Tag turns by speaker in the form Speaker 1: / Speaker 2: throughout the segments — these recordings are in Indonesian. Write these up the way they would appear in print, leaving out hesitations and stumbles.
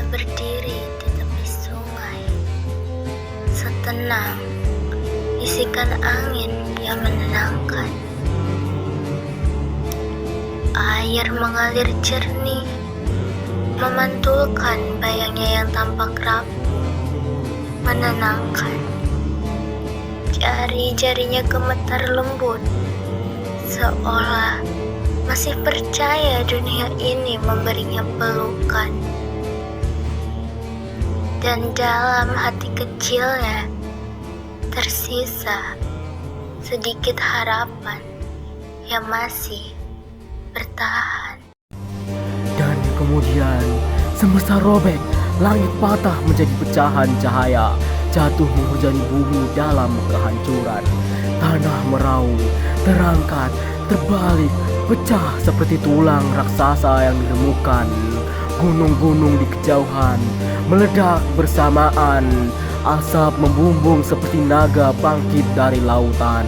Speaker 1: berdiri di tepi sungai, setenang bisikan angin yang menenangkan. Air mengalir jernih, memantulkan bayangnya yang tampak rapuh, menenangkan. Jari-jarinya gemetar lembut, seolah masih percaya dunia ini memberinya pelukan. Dan dalam hati kecilnya tersisa sedikit harapan yang masih bertahan.
Speaker 2: Dan kemudian semesta robek, langit patah menjadi pecahan cahaya, jatuh menghujani bumi dalam kehancuran. Tanah meraung, terangkat, terbalik, pecah seperti tulang raksasa yang diremukan. Gunung-gunung di kejauhan meledak bersamaan, asap membumbung seperti naga bangkit dari lautan,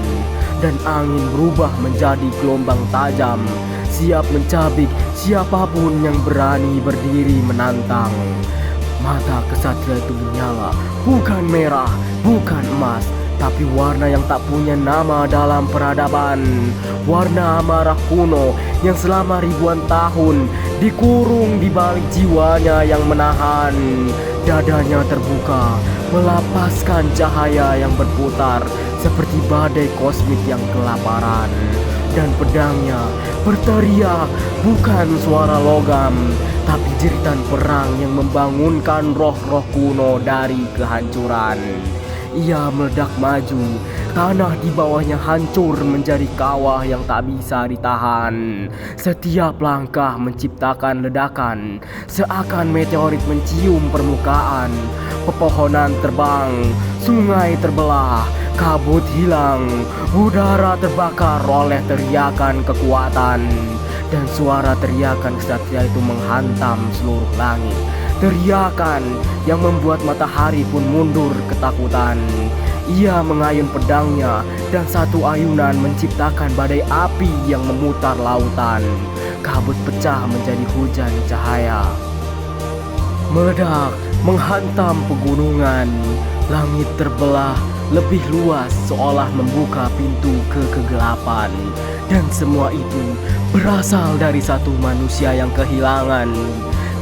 Speaker 2: dan angin berubah menjadi gelombang tajam, siap mencabik siapapun yang berani berdiri menantang. Mata kesatria itu menyala, bukan merah, bukan emas, tapi warna yang tak punya nama dalam peradaban. Warna amarah kuno yang selama ribuan tahun dikurung di balik jiwanya yang menahan. Dadanya terbuka, melapaskan cahaya yang berputar seperti badai kosmik yang kelaparan. Dan pedangnya berteriak, bukan suara logam, tapi jeritan perang yang membangunkan roh-roh kuno dari kehancuran. Ia meledak maju, tanah di bawahnya hancur menjadi kawah yang tak bisa ditahan. Setiap langkah menciptakan ledakan, seakan meteorit mencium permukaan. Pepohonan terbang, sungai terbelah, kabut hilang, udara terbakar oleh teriakan kekuatan. Dan suara teriakan kesatria itu menghantam seluruh langit. Teriakan yang membuat matahari pun mundur ketakutan. Ia mengayun pedangnya dan satu ayunan menciptakan badai api yang memutar lautan. Kabut pecah menjadi hujan cahaya, meledak menghantam pegunungan. Langit terbelah lebih luas seolah membuka pintu ke kegelapan. Dan semua itu berasal dari satu manusia yang kehilangan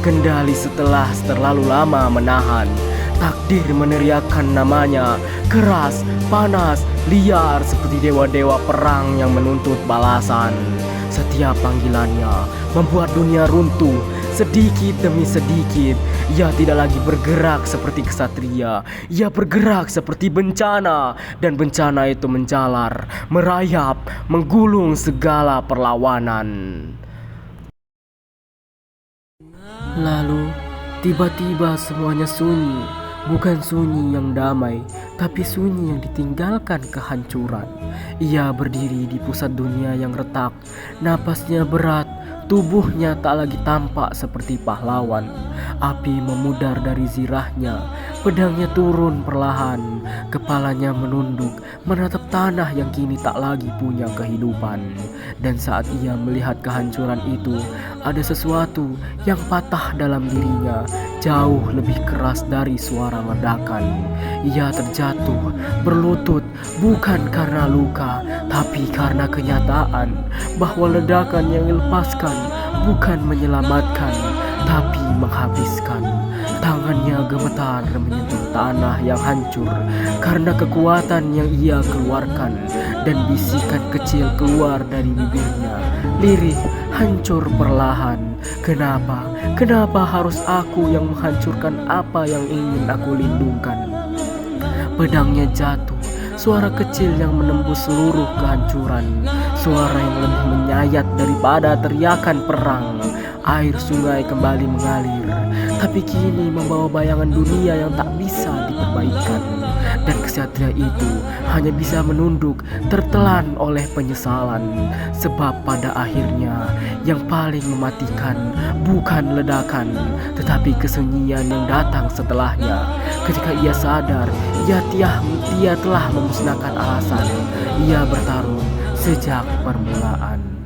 Speaker 2: kendali setelah terlalu lama menahan. Takdir meneriakkan namanya, keras, panas, liar seperti dewa-dewa perang yang menuntut balasan. Setiap panggilannya membuat dunia runtuh, sedikit demi sedikit. Ia tidak lagi bergerak seperti kesatria, ia bergerak seperti bencana. Dan bencana itu menjalar, merayap, menggulung segala perlawanan. Lalu tiba-tiba semuanya sunyi. Bukan sunyi yang damai, tapi sunyi yang ditinggalkan kehancuran. Ia berdiri di pusat dunia yang retak, napasnya berat, tubuhnya tak lagi tampak seperti pahlawan. Api memudar dari zirahnya, pedangnya turun perlahan, kepalanya menunduk, menatap tanah yang kini tak lagi punya kehidupan. Dan saat ia melihat kehancuran itu, ada sesuatu yang patah dalam dirinya, jauh lebih keras dari suara ledakan. Ia terjatuh, berlutut, bukan karena luka, tapi karena kenyataan bahwa ledakan yang dilepaskan bukan menyelamatkan, tapi menghabiskan. Tangannya gemetar menyentuh tanah yang hancur karena kekuatan yang ia keluarkan. Dan bisikan kecil keluar dari bibirnya, lirih, hancur perlahan. Kenapa? Kenapa harus aku yang menghancurkan apa yang ingin aku lindungkan? Pedangnya jatuh, suara kecil yang menembus seluruh kehancuran. Suara yang lebih menyayat daripada teriakan perang. Air sungai kembali mengalir, tapi kini membawa bayangan dunia yang tak bisa diperbaikan. Dan kesatria itu hanya bisa menunduk, tertelan oleh penyesalan. Sebab pada akhirnya yang paling mematikan bukan ledakan, tetapi kesunyian yang datang setelahnya. Ketika ia sadar, ia telah memusnahkan alasan. Ia bertarung sejak permulaan.